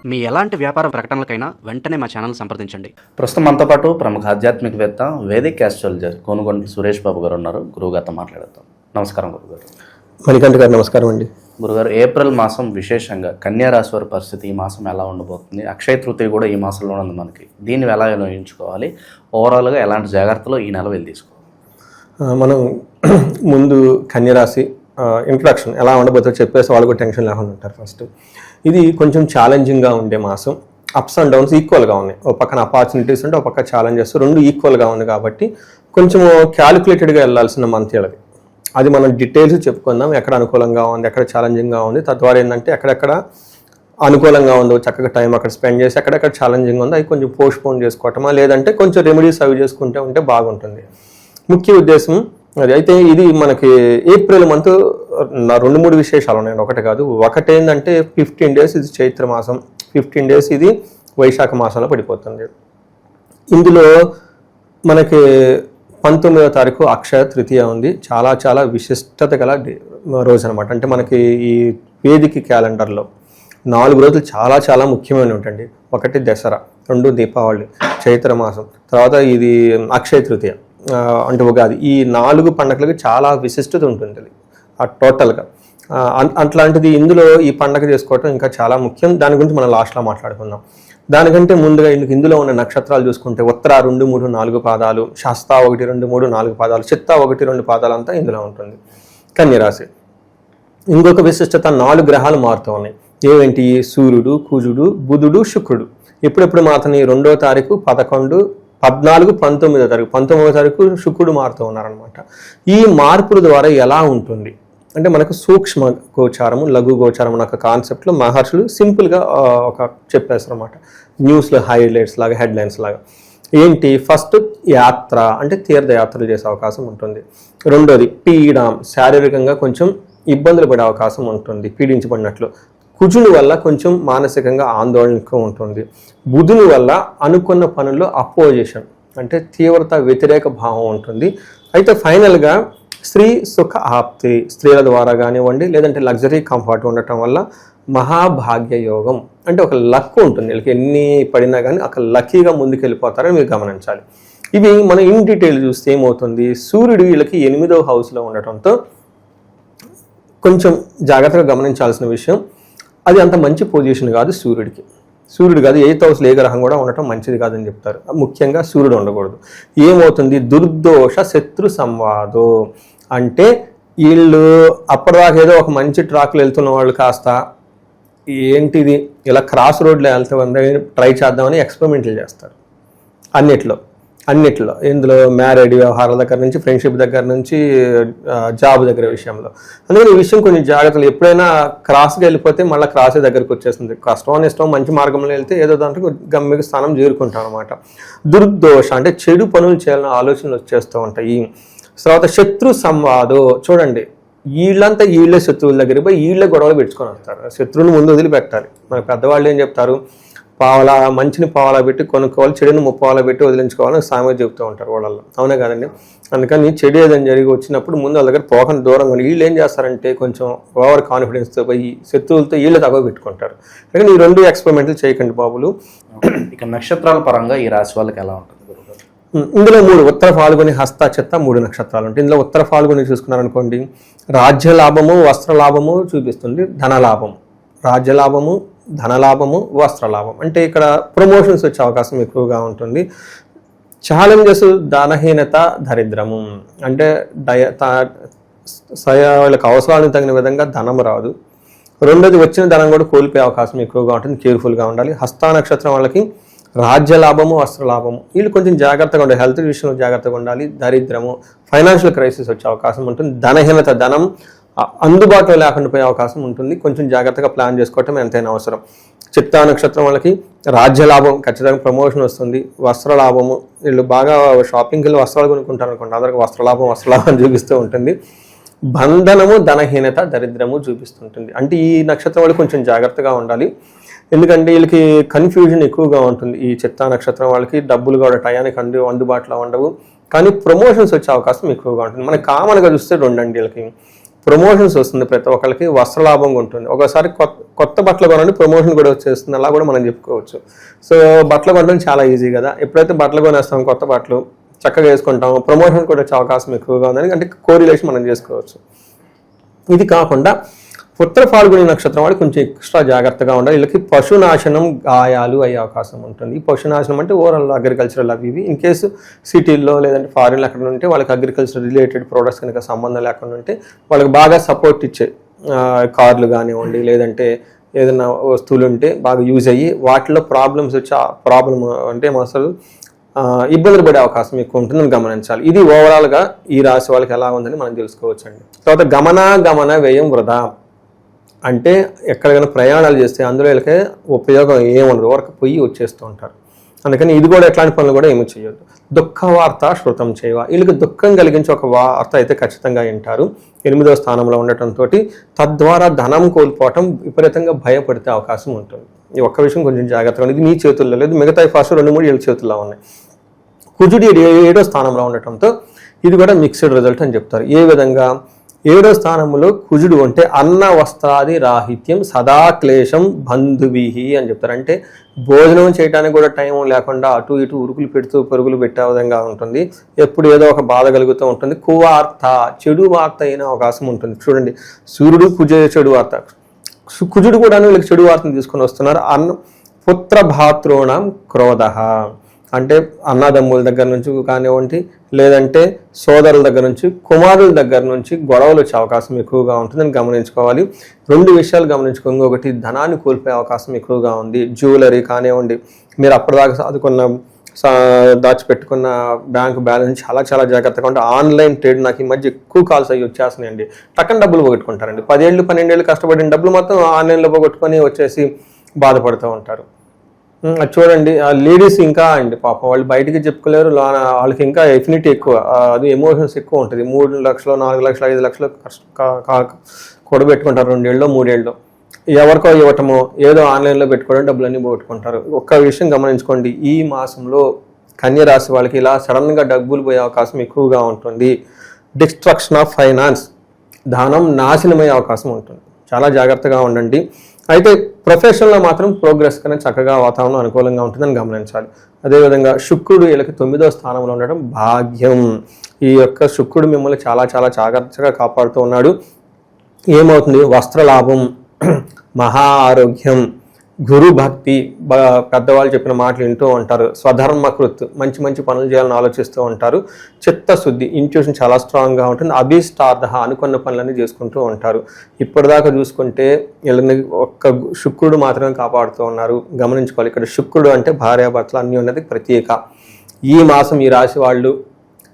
మీ ఎలాంటి వ్యాపార ప్రకటనలకైనా వెంటనే మా ఛానల్ సంప్రదించండి. ప్రస్తుతం మనతో పాటు ప్రముఖ ఆధ్యాత్మికవేత్త వేదిక్ ఆస్ట్రాలజర్ కోనుగొండ సురేష్ బాబు గారు ఉన్నారు. గురువుగారితో మాట్లాడతాం. నమస్కారం గురుగారు. మణికంఠ గారు నమస్కారం అండి. గురుగారు, ఏప్రిల్ మాసం విశేషంగా కన్యా రాశి వారి పరిస్థితి ఈ మాసం ఎలా ఉండబోతుంది? అక్షయ తృతీయ కూడా ఈ మాసంలో ఉంది మనకి. దీన్ని ఎలా వినియోగించుకోవాలి? ఓవరాల్గా ఎలాంటి జాగ్రత్తలు ఈ నెల వెళ్ళి తీసుకోవాలి? మనం ముందు కన్యరాశి ఇంట్రడక్షన్ ఎలా ఉండబోతుందో చెప్పేసి వాళ్ళు కూడా టెన్షన్ లేకుండా ఉంటారు. ఫస్ట్ ఇది కొంచెం ఛాలెంజింగ్గా ఉండే మాసం. అప్స్ అండ్ డౌన్స్ ఈక్వల్గా ఉన్నాయి. ఒక పక్కన అపార్చునిటీస్ ఉంటే ఒక పక్క ఛాలెంజెస్, రెండు ఈక్వల్గా ఉంది కాబట్టి కొంచెం క్యాలిక్యులేటెడ్గా వెళ్ళాల్సిన మంత్ అది. అది మనం డీటెయిల్స్ చెప్పుకుందాం. ఎక్కడ అనుకూలంగా ఉంది, ఎక్కడ ఛాలెంజింగ్గా ఉంది, తద్వారా ఏంటంటే ఎక్కడెక్కడ అనుకూలంగా ఉందో చక్కగా టైం అక్కడ స్పెండ్ చేసి, ఎక్కడెక్కడ ఛాలెంజింగ్ ఉందో అవి కొంచెం పోస్ట్పోన్ చేసుకోవటమా, లేదంటే కొంచెం రెమెడీస్ అవి చేసుకుంటే ఉంటే బాగుంటుంది. ముఖ్య ఉద్దేశం అది. అయితే ఇది మనకి ఏప్రిల్ మంత్ 2-3 విశేషాలు ఉన్నాయండి, ఒకటి కాదు. ఒకటి ఏంటంటే 15 days ఇది చైత్ర మాసం, 15 days ఇది వైశాఖ మాసంలో పడిపోతుంది. ఇందులో మనకి 19వ తారీఖు అక్షయ తృతీయ ఉంది. చాలా చాలా విశిష్టత గల రోజు అనమాట. అంటే మనకి ఈ వేదిక క్యాలెండర్లో 4 రోజులు చాలా చాలా ముఖ్యమైనవి ఉంటాయండి. ఒకటి దసరా, 2 దీపావళి, చైత్ర మాసం, తర్వాత ఇది అక్షయ తృతీయ అంటే ఉగాది. ఈ 4 పండుగలకు చాలా విశిష్టత ఉంటుంది టోటల్గా. అట్లాంటిది ఇందులో ఈ పండుగ చేసుకోవటం ఇంకా చాలా ముఖ్యం. దాని గురించి మనం లాస్ట్లో మాట్లాడుకుందాం. దానికంటే ముందుగా ఇందులో ఉన్న నక్షత్రాలు చూసుకుంటే ఉత్తర 2, 3, 4 పాదాలు, శాస్తా 1, 2, 3, 4 పాదాలు, చిత్తా 1, 2 పాదాలు అంతా ఇందులో ఉంటుంది కన్యరాశి. ఇంకొక విశిష్టత 4 గ్రహాలు మారుతూ ఉన్నాయి. ఏవేంటి? సూర్యుడు, కుజుడు, బుధుడు, శుక్రుడు. ఎప్పుడెప్పుడు మారుతున్నాయి? 2వ తారీఖు, 11, 14, 19వ తారీఖు. 19వ తారీఖు శుక్రుడు మారుతూ ఉన్నారనమాట. ఈ మార్పుల ద్వారా ఎలా ఉంటుంది అంటే మనకు సూక్ష్మ గోచారము, లఘు గోచారం అనే ఒక కాన్సెప్ట్లో మహర్షులు సింపుల్గా ఒక చెప్పేస్తారు అనమాట. న్యూస్లో హైలైట్స్ లాగా, హెడ్లైన్స్ లాగా. ఏంటి? ఫస్ట్ యాత్ర అంటే తీర్థయాత్రలు చేసే అవకాశం ఉంటుంది. రెండోది పీడం, శారీరకంగా కొంచెం ఇబ్బందులు పడే అవకాశం ఉంటుంది, పీడించబడినట్లు. కుజుని వల్ల కొంచెం మానసికంగా ఆందోళనగా ఉంటుంది. బుధుని వల్ల అనుకున్న పనుల్లో అపోజిషన్ అంటే తీవ్రత, వ్యతిరేక భావం ఉంటుంది. అయితే ఫైనల్గా స్త్రీ సుఖ ఆప్తి, స్త్రీల ద్వారా కానివ్వండి, లేదంటే లగ్జరీ కంఫర్ట్ ఉండటం వల్ల మహాభాగ్య యోగం అంటే ఒక లక్ ఉంటుంది. వీళ్ళకి ఎన్ని పడినా కానీ అక్కడ లక్కీగా ముందుకు వెళ్ళిపోతారని మీరు గమనించాలి. ఇవి మనం ఇన్ డీటెయిల్ చూస్తే ఏమవుతుంది? సూర్యుడు వీళ్ళకి 8వ హౌస్లో ఉండటంతో కొంచెం జాగ్రత్తగా గమనించాల్సిన విషయం. అది అంత మంచి పొజిషన్ కాదు సూర్యుడికి. సూర్యుడు కాదు, 8th హౌస్లో ఏ గ్రహం కూడా ఉండటం మంచిది కాదని చెప్తారు. ముఖ్యంగా సూర్యుడు ఉండకూడదు. ఏమవుతుంది? దుర్దోష శత్రు సంవాదో అంటే వీళ్ళు అప్పటిదాకా ఏదో ఒక మంచి ట్రాక్లో వెళ్తున్న వాళ్ళు కాస్త ఏంటిది ఇలా క్రాస్ రోడ్లో వెళ్తామని ట్రై చేద్దామని ఎక్స్పెరిమెంట్లు చేస్తారు అన్నిట్లో. ఇందులో మ్యారేడ్ వ్యవహారాల దగ్గర నుంచి, ఫ్రెండ్షిప్ దగ్గర నుంచి, జాబ్ దగ్గర విషయంలో. అందుకని ఈ విషయం కొంచెం జాగ్రత్తలు. ఎప్పుడైనా క్రాస్గా వెళ్ళిపోతే మళ్ళీ క్రాసే దగ్గరికి వచ్చేస్తుంది. కష్టం ఇష్టం మంచి మార్గంలో వెళ్తే ఏదో దాంట్లో గమ్మిక స్థానం చేరుకుంటాం అనమాట. దుర్దోష అంటే చెడు పనులు చేయాలన్న ఆలోచనలు వచ్చేస్తూ ఉంటాయి. తర్వాత శత్రు సంవాదో, చూడండి వీళ్ళంతా వీళ్ళే శత్రువుల దగ్గరికి పోయి వీళ్ళే గొడవలు పెట్టుకొని వస్తారు. శత్రువుని ముందు వదిలిపెట్టాలి. మన పెద్దవాళ్ళు ఏం చెప్తారు? మంచిని పావలా పెట్టి కొనుక్కోవాలి, చెడుని 30 పెట్టి వదిలించుకోవాలని సామెత చెప్తూ ఉంటారు వాళ్ళల్లో. అవునే కదండి? అందుకని చెడు ఏదని జరిగి వచ్చినప్పుడు ముందు వాళ్ళ దగ్గర పోకుండా దూరంగా వీళ్ళు ఏం చేస్తారంటే కొంచెం ఓవర్ కాన్ఫిడెన్స్తో పోయి శత్రువులతో వీళ్ళు తగ్గ పెట్టుకుంటారు. అందుకని ఈ 2 ఎక్స్పెరిమెంట్లు చేయకండి బాబులు. ఇక నక్షత్రాల పరంగా ఈ రాశి వాళ్ళకి ఎలా ఉంటుంది? ఇందులో 3 ఉత్తర ఫాల్గుని, హస్త, చిత్త 3 నక్షత్రాలు ఉంటాయి. ఇందులో ఉత్తర ఫాల్గుని చూసుకున్నారనుకోండి, రాజ్య లాభము, వస్త్ర లాభము చూపిస్తుంది. ధనలాభము, రాజ్యలాభము, ధనలాభము, వస్త్రలాభం. అంటే ఇక్కడ ప్రమోషన్స్ వచ్చే అవకాశం ఎక్కువగా ఉంటుంది. ఛాలెంజెస్ ధనహీనత, దరిద్రము అంటే వాళ్ళకి అవసరానికి తగిన విధంగా ధనం రాదు. రెండోది వచ్చిన ధనం కూడా కోల్పోయే అవకాశం ఎక్కువగా ఉంటుంది. కేర్ఫుల్గా ఉండాలి. హస్త నక్షత్రం వాళ్ళకి రాజ్యలాభము, వస్త్రలాభము. వీళ్ళు కొంచెం జాగ్రత్తగా ఉండాలి. హెల్త్ విషయంలో జాగ్రత్తగా ఉండాలి. దరిద్రము, ఫైనాన్షియల్ క్రైసిస్ వచ్చే అవకాశం ఉంటుంది. ధనహీనత, ధనం అందుబాటులో లేకుండా పోయే అవకాశం ఉంటుంది. కొంచెం జాగ్రత్తగా ప్లాన్ చేసుకోవటం ఎంతైనా అవసరం. చిత్తా నక్షత్రం వాళ్ళకి రాజ్యలాభం, ఖచ్చితంగా ప్రమోషన్ వస్తుంది. వస్త్రలాభము, వీళ్ళు బాగా షాపింగ్కి వెళ్ళి వస్త్రాలు కొనుక్కుంటారు అనుకోండి, అందరికి వస్త్రలాభం చూపిస్తూ ఉంటుంది. బంధనము, ధనహీనత, దరిద్రము చూపిస్తుంటుంది. అంటే ఈ నక్షత్రం వాళ్ళు కొంచెం జాగ్రత్తగా ఉండాలి. ఎందుకంటే వీళ్ళకి కన్ఫ్యూజన్ ఎక్కువగా ఉంటుంది. ఈ చిత్తా నక్షత్రం వాళ్ళకి డబ్బులు కూడా టయానికి అందుబాటులో ఉండవు, కానీ ప్రమోషన్స్ వచ్చే అవకాశం ఎక్కువగా ఉంటుంది. మనకి కామన్గా చూస్తే 2 అండి వీళ్ళకి. ప్రమోషన్స్ వస్తుంది, ప్రతి ఒక్కరికి వస్త్రలాభంగా ఉంటుంది. ఒకసారి కొత్త బట్టలు కొనండి ప్రమోషన్ కూడా వచ్చేస్తుంది, అలా కూడా మనం చెప్పుకోవచ్చు. సో బట్టలు కొనడం చాలా ఈజీ కదా. ఎప్పుడైతే బట్టలు కొనేస్తాం కొత్త బట్టలు చక్కగా వేసుకుంటాం, ప్రమోషన్ కూడా వచ్చే అవకాశం ఎక్కువగా ఉందని అంటే కోరిలేషన్ మనం చేసుకోవచ్చు. ఇది కాకుండా ఉత్తర ఫాల్గుని నక్షత్రం వాడు కొంచెం ఎక్స్ట్రా జాగ్రత్తగా ఉండాలి. వీళ్ళకి పశునాశనం గాయాలు అయ్యే అవకాశం ఉంటుంది. ఈ పశునాశనం అంటే ఓవరాల్ అగ్రికల్చరల్ అవి ఇవి. ఇన్ కేసు సిటీల్లో లేదంటే ఫారిన్లో అక్కడ ఉంటే వాళ్ళకి అగ్రికల్చర్ రిలేటెడ్ ప్రొడక్ట్స్ కనుక సంబంధం లేకుండా ఉంటే వాళ్ళకి బాగా సపోర్ట్ ఇచ్చే కార్లు కానివ్వండి లేదంటే ఏదైనా వస్తువులు ఉంటే బాగా యూజ్ అయ్యి వాటిలో ప్రాబ్లమ్స్ వచ్చి ప్రాబ్లమ్ అంటే అసలు ఇబ్బందులు పడే అవకాశం ఎక్కువ ఉంటుందని గమనించాలి. ఇది ఓవరాల్గా ఈ రాశి వాళ్ళకి ఎలా ఉందని మనం తెలుసుకోవచ్చు అండి. తర్వాత గమన వ్యయం వృధా అంటే ఎక్కడికైనా ప్రయాణాలు చేస్తే అందులో వీళ్ళకి ఉపయోగం ఏముండదు, వరకు పొయ్యి వచ్చేస్తూ ఉంటారు. అందుకని ఇది కూడా ఎట్లాంటి పనులు కూడా ఏమీ చేయొద్దు. దుఃఖ వార్త శృతం చేయవ, వీళ్ళకి దుఃఖం కలిగించే ఒక వార్త అయితే ఖచ్చితంగా వింటారు. 8వ స్థానంలో ఉండటంతో తద్వారా ధనం కోల్పోవటం విపరీతంగా భయపడితే అవకాశం ఉంటుంది. ఈ ఒక్క విషయం కొంచెం జాగ్రత్తగా ఉంది. ఇది నీ చేతుల్లో లేదు, మిగతా ఫస్ట్ 2-3 వీళ్ళ చేతుల్లో ఉన్నాయి. కుజుడు 7వ స్థానంలో ఉండటంతో ఇది కూడా మిక్స్డ్ రిజల్ట్ అని చెప్తారు. ఏ విధంగా 7వ స్థానంలో కుజుడు అంటే అన్న వస్త్రాది రాహిత్యం సదా క్లేశం బంధువిహి అని చెప్తారు. అంటే భోజనం చేయడానికి కూడా టైం లేకుండా అటు ఇటు ఉరుకులు పెడుతూ పరుగులు పెట్టే విధంగా ఉంటుంది. ఎప్పుడు ఏదో ఒక బాధ కలుగుతూ ఉంటుంది. కువార్త చెడు వార్త అయిన అవకాశం ఉంటుంది. చూడండి, సూర్యుడు చెడు వార్త, కుజుడు కూడా వీళ్ళకి చెడు వార్తను తీసుకొని వస్తున్నారు. పుత్ర భాతృణం క్రోధ అంటే అన్నదమ్ముల దగ్గర నుంచి కానివ్వండి లేదంటే సోదరుల దగ్గర నుంచి కుమారుల దగ్గర నుంచి గొడవలు వచ్చే అవకాశం ఎక్కువగా ఉంటుందని గమనించుకోవాలి. 2 విషయాలు గమనించుకోండి. ఒకటి, ధనాన్ని కోల్పోయే అవకాశం ఎక్కువగా ఉంది. జ్యువెలరీ కానివ్వండి, మీరు అప్పటిదాకా చదువుకున్న దాచిపెట్టుకున్న బ్యాంక్ బ్యాలెన్స్ చాలా జాగ్రత్తగా ఉంటే ఆన్లైన్ ట్రేడ్ నాకు ఈ మధ్య ఎక్కువ కాల్స్ అయ్యి వచ్చేస్తున్నాయండి. టక్కన డబ్బులు పోగొట్టుకుంటారండి. 10 ఏళ్ళు 12 ఏళ్ళు కష్టపడిన డబ్బులు మొత్తం ఆన్లైన్లో పోగొట్టుకొని వచ్చేసి బాధపడుతూ ఉంటారు. చూడండి, ఆ లేడీస్ ఇంకా అండి పాపం వాళ్ళు బయటికి చెప్పుకోలేరు. వాళ్ళకి ఇంకా ఎఫినిటీ ఎక్కువ, అది ఎమోషన్స్ ఎక్కువ ఉంటుంది. 3 లక్షలు 4 లక్షలు 5 లక్షలు కూడబెట్టుకుంటారు 2 ఏళ్ళు 3 ఏళ్ళు. ఎవరికో ఇవ్వటమో ఏదో ఆన్లైన్లో పెట్టుకోవడం డబ్బులన్నీ పోగొట్టుకుంటారు. ఒక్క విషయం గమనించుకోండి, ఈ మాసంలో కన్య రాశి వాళ్ళకి ఇలా సడన్గా డబ్బులు పోయే అవకాశం ఎక్కువగా ఉంటుంది. డిస్ట్రక్షన్ ఆఫ్ ఫైనాన్స్, ధనం నాశనమయ్యే అవకాశం ఉంటుంది. చాలా జాగ్రత్తగా ఉండండి. అయితే ప్రొఫెషన్లో మాత్రం ప్రోగ్రెస్ కన్నా చక్కగా వాతావరణం అనుకూలంగా ఉంటుందని గమనించాలి. అదేవిధంగా శుక్రుడు వీళ్ళకి 9వ స్థానంలో ఉండడం భాగ్యం. ఈ యొక్క శుక్రుడు మిమ్మల్ని చాలా జాగ్రత్తగా కాపాడుతూ ఉన్నాడు. ఏమవుతుంది, వస్త్రలాభం, మహా ఆరోగ్యం, గురు భక్తి, పెద్దవాళ్ళు చెప్పిన మాటలు వింటూ ఉంటారు. స్వధర్మకృత్, మంచి పనులు చేయాలని ఆలోచిస్తూ ఉంటారు. చిత్తశుద్ధి, ఇంట్యూషన్ చాలా స్ట్రాంగ్గా ఉంటుంది. అభిష్టార్థ, అనుకున్న పనులన్నీ చేసుకుంటూ ఉంటారు. ఇప్పటిదాకా చూసుకుంటే వీళ్ళని ఒక్క శుక్రుడు మాత్రమే కాపాడుతూ ఉన్నారు. గమనించుకోవాలి, ఇక్కడ శుక్రుడు అంటే భార్యాభర్తలు అన్నీ ఉన్నది ప్రత్యేక. ఈ మాసం ఈ రాశి వాళ్ళు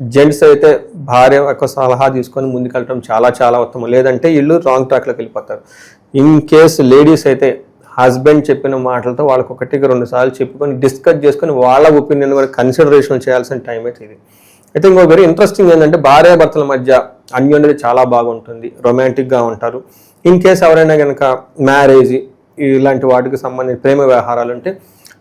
జెంట్స్ అయితే భార్య యొక్క సలహా తీసుకొని ముందుకెళ్ళటం చాలా ఉత్తమం. లేదంటే వీళ్ళు రాంగ్ ట్రాక్లోకి వెళ్ళిపోతారు. ఇన్ కేసు లేడీస్ అయితే హస్బెండ్ చెప్పిన మాటలతో వాళ్ళకి 1-2 సార్లు చెప్పుకొని డిస్కస్ చేసుకొని వాళ్ళ ఒపీనియన్ కూడా కన్సిడరేషన్ చేయాల్సిన టైం అయితే ఇది. అయితే ఇంకో వెరీ ఇంట్రెస్టింగ్ ఏంటంటే భార్యాభర్తల మధ్య అన్యోన్యత చాలా బాగుంటుంది, రొమాంటిక్గా ఉంటారు. ఇన్ కేసు ఎవరైనా కనుక మ్యారేజ్ ఇలాంటి వాటికి సంబంధించి ప్రేమ వ్యవహారాలు ఉంటే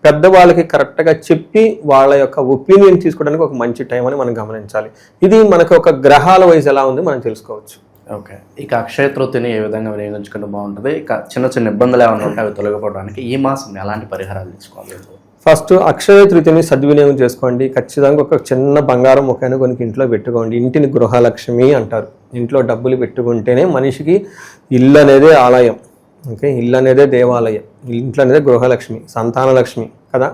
పెద్దవాళ్ళకి కరెక్ట్గా చెప్పి వాళ్ళ యొక్క ఒపీనియన్ తీసుకోవడానికి ఒక మంచి టైం అని మనం గమనించాలి. ఇది మనకు ఒక గ్రహాల వైజ్ ఎలా ఉంది మనం తెలుసుకోవచ్చు. ఓకే, ఇక అక్షయ తృతీయని ఏ విధంగా వినియోగించుకుంటే బాగుంటుంది? ఇక చిన్న ఇబ్బందులు ఏమైనా ఉంటే అవి తొలగిపోవడానికి ఈ మాసం ఎలాంటి పరిహారాలు తీసుకోవాలి? ఫస్ట్ అక్షయ తృతీయని సద్వినియోగం చేసుకోండి. ఖచ్చితంగా ఒక చిన్న బంగారం ఒకైనా కొన్ని ఇంట్లో పెట్టుకోండి. ఇంటిని గృహలక్ష్మి అంటారు. ఇంట్లో డబ్బులు పెట్టుకుంటేనే మనిషికి ఇల్లు అనేదే ఆలయం. ఓకే, ఇల్లు అనేదే దేవాలయం, ఇంట్లో అనేది గృహలక్ష్మి, సంతానలక్ష్మి కదా.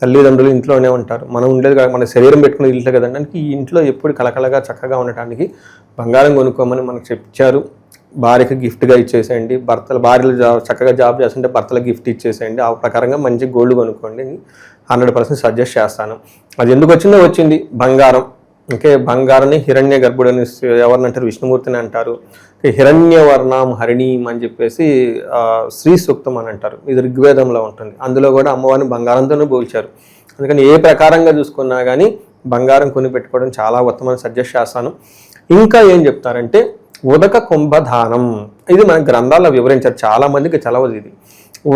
తల్లిదండ్రులు ఇంట్లోనే ఉంటారు. మనం ఉండేది మన శరీరం పెట్టుకునే ఇంట్లో కదండి. ఈ ఇంట్లో ఎప్పుడు కలకలగా చక్కగా ఉండటానికి బంగారం కొనుక్కోమని మనకు చెప్పారు. భార్యకి గిఫ్ట్గా ఇచ్చేసేయండి. భార్యలు చక్కగా జాబ్ చేస్తుంటే భర్తలకు గిఫ్ట్ ఇచ్చేసేయండి. ఆ ప్రకారంగా మంచి గోల్డ్ కొనుక్కోండి. 100% సజెస్ట్ చేస్తాను. అది ఎందుకు వచ్చింది బంగారం. ఓకే, బంగారాన్ని హిరణ్య గర్భుడని ఎవరినంటారు, విష్ణుమూర్తిని అంటారు. హిరణ్యవర్ణం హరిణీం అని చెప్పేసి శ్రీ సూక్తం అని అంటారు. ఇది ఋగ్వేదంలో ఉంటుంది. అందులో కూడా అమ్మవారిని బంగారంతోనే పోల్చారు. అందుకని ఏ ప్రకారంగా చూసుకున్నా కానీ బంగారం కొని పెట్టుకోవడం చాలా ఉత్తమని సజెస్ట్ చేస్తాను. ఇంకా ఏం చెప్తారంటే ఉదక కుంభదానం. ఇది మన గ్రంథాల్లో వివరించారు, చాలా మందికి తెలవదు ఇది.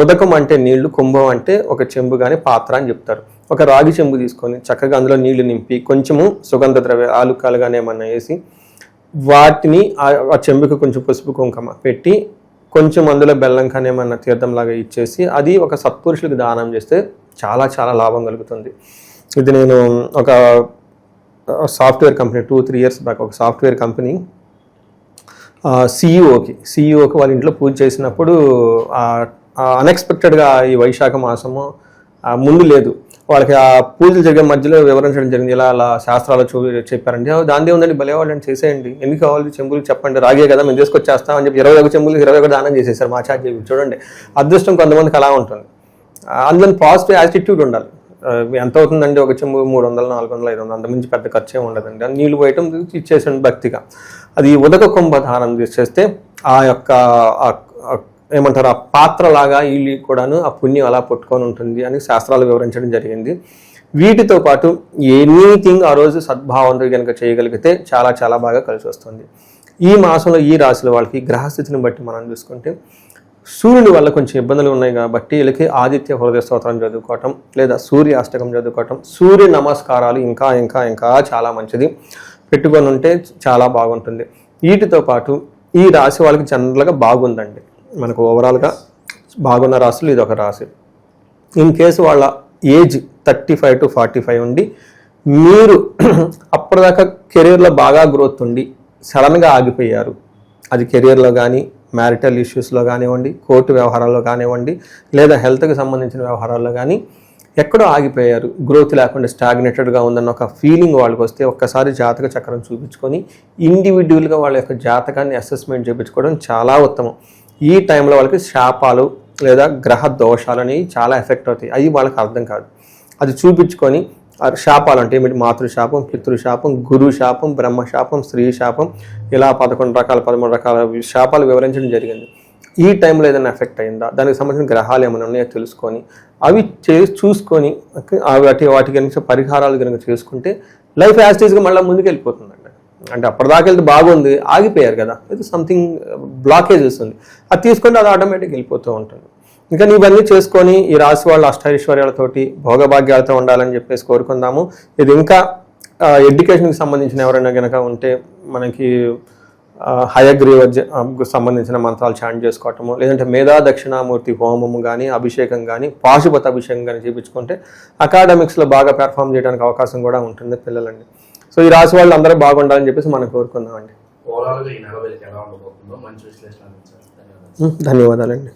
ఉదకం అంటే నీళ్లు, కుంభం అంటే ఒక చెంబు కానీ పాత్ర అని చెప్తారు. ఒక రాగి చెంబు తీసుకొని చక్కగా అందులో నీళ్లు నింపి కొంచెము సుగంధ ద్రవ్య ఆలుకాలు కానీ ఏమన్నా వేసి వాటిని ఆ చెంబుకి కొంచెం పసుపు కుంకుమ పెట్టి కొంచెం అందులో బెల్లం కానీ ఏమన్నా తీర్థంలాగా ఇచ్చేసి అది ఒక సత్పురుషులకు దానం చేస్తే చాలా చాలా లాభం కలుగుతుంది. ఇది నేను ఒక సాఫ్ట్వేర్ కంపెనీ 2-3 years బ్యాక్ ఒక సాఫ్ట్వేర్ కంపెనీ సిఇఓకి వాళ్ళ ఇంట్లో పూజ చేసినప్పుడు అన్ఎక్స్పెక్టెడ్గా ఈ వైశాఖ మాసము ముందు లేదు, వాళ్ళకి ఆ పూజలు జరిగే మధ్యలో వివరించడం జరిగింది. ఇలా అలా శాస్త్రాలు చెప్పారండి. దాని ఉందండి, భలేవాళ్ళని చేసేయండి, ఎందుకు కావాలి చెంబులు చెప్పండి, రాగే కదా మేము తీసుకొచ్చేస్తామని చెప్పి 21 చెంబులు 21 దానం చేసేసారు మా ఆచార్య. చూడండి అదృష్టం కొంతమందికి అలా ఉంటుంది. అందులో పాజిటివ్ యాటిట్యూడ్ ఉండాలి. ఎంత అవుతుందండి ఒక చెంబు 300, 400, 500 అంతమించి పెద్ద ఖర్చే ఉండదండి. నీళ్ళు పోయటం ఇచ్చేసండి భక్తిగా. అది ఉదక కుంభ దానం చేసేస్తే ఆ యొక్క ఏమంటారు ఆ పాత్రలాగా వీళ్ళు కూడాను ఆ పుణ్యం అలా పట్టుకొని ఉంటుంది అని శాస్త్రాలు వివరించడం జరిగింది. వీటితో పాటు ఎనీథింగ్ ఆ రోజు సద్భావంతో కనుక చేయగలిగితే చాలా చాలా బాగా కలిసి వస్తుంది. ఈ మాసంలో ఈ రాశుల వాళ్ళకి గ్రహస్థితిని బట్టి మనం చూసుకుంటే సూర్యుని వల్ల కొంచెం ఇబ్బందులు ఉన్నాయి కాబట్టి వీళ్ళకి ఆదిత్య హృదయ స్తోత్రం చదువుకోవటం లేదా సూర్యాష్టకం చదువుకోవటం, సూర్య నమస్కారాలు ఇంకా ఇంకా ఇంకా చాలా మంచిది పెట్టుకొని ఉంటే చాలా బాగుంటుంది. వీటితో పాటు ఈ రాశి వాళ్ళకి జనరల్గా బాగుందండి. మనకు ఓవరాల్గా బాగున్న రాశులు ఇది ఒక రాశి. ఇన్ కేసు వాళ్ళ ఏజ్ 35 to 45 ఉండి మీరు అప్పటిదాకా కెరీర్లో బాగా గ్రోత్ ఉండి సడన్గా ఆగిపోయారు, అది కెరీర్లో కానీ మ్యారిటల్ ఇష్యూస్లో కానివ్వండి, కోర్టు వ్యవహారాల్లో కానివ్వండి, లేదా హెల్త్కి సంబంధించిన వ్యవహారాల్లో కానీ ఎక్కడో ఆగిపోయారు, గ్రోత్ లేకుండా స్టాగ్నేటెడ్గా ఉందన్న ఒక ఫీలింగ్ వాళ్ళకి వస్తే ఒక్కసారి జాతక చక్రం చూపించుకొని ఇండివిజువల్గా వాళ్ళ యొక్క జాతకాన్ని అసెస్మెంట్ చేయించుకోవడం చాలా ఉత్తమం. ఈ టైంలో వాళ్ళకి శాపాలు లేదా గ్రహ దోషాలు అనేవి చాలా ఎఫెక్ట్ అవుతాయి. అవి వాళ్ళకి అర్థం కాదు. అది చూపించుకొని శాపాలు అంటే ఏమిటి, మాతృశాపం, పితృశాపం, గురు శాపం, బ్రహ్మశాపం, స్త్రీ శాపం, ఇలా 11 రకాల 13 రకాల శాపాలు వివరించడం జరిగింది. ఈ టైంలో ఏదైనా ఎఫెక్ట్ అయిందా, దానికి సంబంధించిన గ్రహాలు ఏమైనా ఉన్నాయో తెలుసుకొని అవి చూసుకొని వాటి కనుక పరిహారాలు కనుక చేసుకుంటే లైఫ్ యాస్టీస్గా మళ్ళీ ముందుకు వెళ్ళిపోతుందండి. అంటే అప్పటిదాకా వెళ్తే బాగుంది, ఆగిపోయారు కదా, ఇది సంథింగ్ బ్లాకేజ్ వస్తుంది, అది తీసుకుంటే అది ఆటోమేటిక్గా వెళ్ళిపోతూ ఉంటుంది. ఇంకా ఇవన్నీ చేసుకొని ఈ రాశి వాళ్ళు అష్టైశ్వర్యాలతోటి భోగభాగ్యాలతో ఉండాలని చెప్పేసి కోరుకుందాము. ఇది ఇంకా ఎడ్యుకేషన్కి సంబంధించిన ఎవరైనా కనుక ఉంటే మనకి హయగ్రీవ సంబంధించిన మంత్రాలు చాంట్ చేసుకోవటము, లేదంటే మేధా దక్షిణామూర్తి హోమము కానీ అభిషేకం కానీ పాశుపత అభిషేకం కానీ చేయించుకుంటే అకాడమిక్స్లో బాగా పెర్ఫామ్ చేయడానికి అవకాశం కూడా ఉంటుంది పిల్లలండి. సో ఈ రాశి వాళ్ళు అందరూ బాగుండాలని చెప్పేసి మనం కోరుకుందామండి. ఓవరాల్గా ఈ నెల ఎలా ఉండబోతుందో మంచి విశ్లేషణ. ధన్యవాదాలండి.